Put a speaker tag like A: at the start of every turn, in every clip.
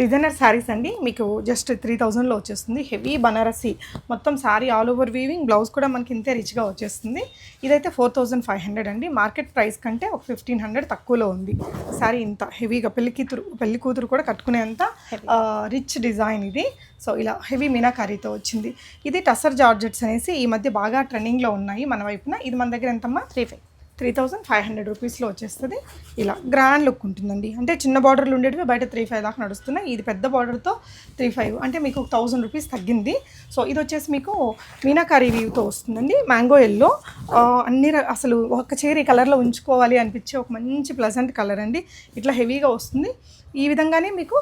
A: Designer saris అండి, మీకు just 3000లో వచ్చేస్తుంది. హెవీ బనారసి మొత్తం sari all over weaving, blouse కూడా మనకి ఇంతే రిచ్గా వచ్చేస్తుంది. ఇదైతే 4500 అండి. మార్కెట్ ప్రైస్ కంటే ఒక 1500 తక్కువలో ఉంది శారీ. ఇంత హెవీగా పెళ్లి కూతురు కూడా కట్టుకునేంత రిచ్ డిజైన్ ఇది. సో ఇలా హెవీ మీనాకారీతో వచ్చింది. ఇది టసర్ జార్జెట్స్ అనేసి ఈ మధ్య బాగా ట్రెండింగ్లో ఉన్నాయి మన వైపున. ఇది మన దగ్గర ఎంతమ్మా? 3500 రూపీస్లో వచ్చేస్తుంది. ఇలా గ్రాండ్ లుక్ ఉంటుందండి. అంటే చిన్న బార్డర్లు ఉండేటివి బయట 35 దాకా నడుస్తున్నాయి. ఇది పెద్ద బార్డర్తో 35, అంటే మీకు 1000 రూపీస్ తగ్గింది. సో ఇది వచ్చేసి మీకు మీనాకారీ వీవ్తో వస్తుందండి. మ్యాంగో ఎల్లో అన్ని అసలు ఒక చీర ఈ కలర్లో ఉంచుకోవాలి అనిపించే ఒక మంచి ప్లజెంట్ కలర్ అండి. ఇట్లా హెవీగా వస్తుంది. ఈ విధంగానే మీకు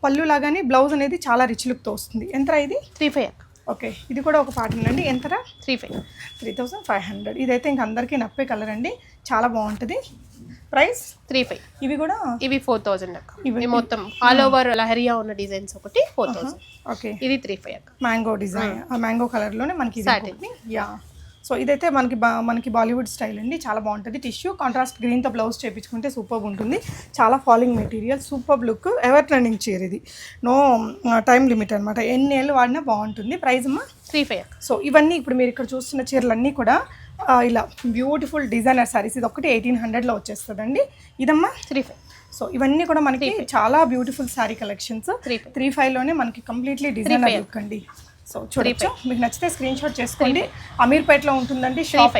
A: పళ్ళు లాగానే బ్లౌజ్ అనేది చాలా రిచ్ లుక్తో వస్తుంది. ఎంత ఇది?
B: 35.
A: ఓకే, ఇది కూడా ఒక పార్టీ అండి. ఎంతరా?
B: 3500.
A: ఇదైతే ఇంక అందరికీ నప్పే కలర్ అండి, చాలా బాగుంటుంది. ప్రైస్
B: 35.
A: ఇవి కూడా
B: 4000 అక్క. ఇవి మొత్తం ఆల్ ఓవర్ లహరియా ఉన్న డిజైన్స్ ఒకటి 4000.
A: ఓకే,
B: ఇది 35 అక్క.
A: మ్యాంగో డిజైన్, మ్యాంగో కలర్లోనే మనకి యా. సో ఇదైతే మనకి బాలీవుడ్ స్టైల్ అండి, చాలా బాగుంటుంది. టిష్యూ కాంట్రాస్ట్ గ్రీన్తో బ్లౌజ్ చేయించుకుంటే సూపర్బ్ ఉంటుంది. చాలా falling material, superb look, ever trending చీర ఇది. నో టైం లిమిట్ అనమాట, ఎన్ని ఏళ్ళు వాడినా బాగుంటుంది. ప్రైస్ అమ్మా?
B: 35 అక్క.
A: సో ఇవన్నీ ఇప్పుడు మీరు ఇక్కడ చూస్తున్న చీరలన్నీ కూడా ఇలా బ్యూటిఫుల్ డిజైనర్ శారీస్. ఇది ఒకటి 1800లో వచ్చేస్తుందండి. ఇదమ్మా
B: 35.
A: సో ఇవన్నీ కూడా మనకి చాలా బ్యూటిఫుల్ శారీ కలెక్షన్స్. 35లోనే మనకి కంప్లీట్లీ డిజైనర్ లుక్ అండి. సో చూడొచ్చు, మీకు నచ్చితే స్క్రీన్ షాట్ చేసుకోండి. అమీర్పేటలో ఉంటుందండి షాప్.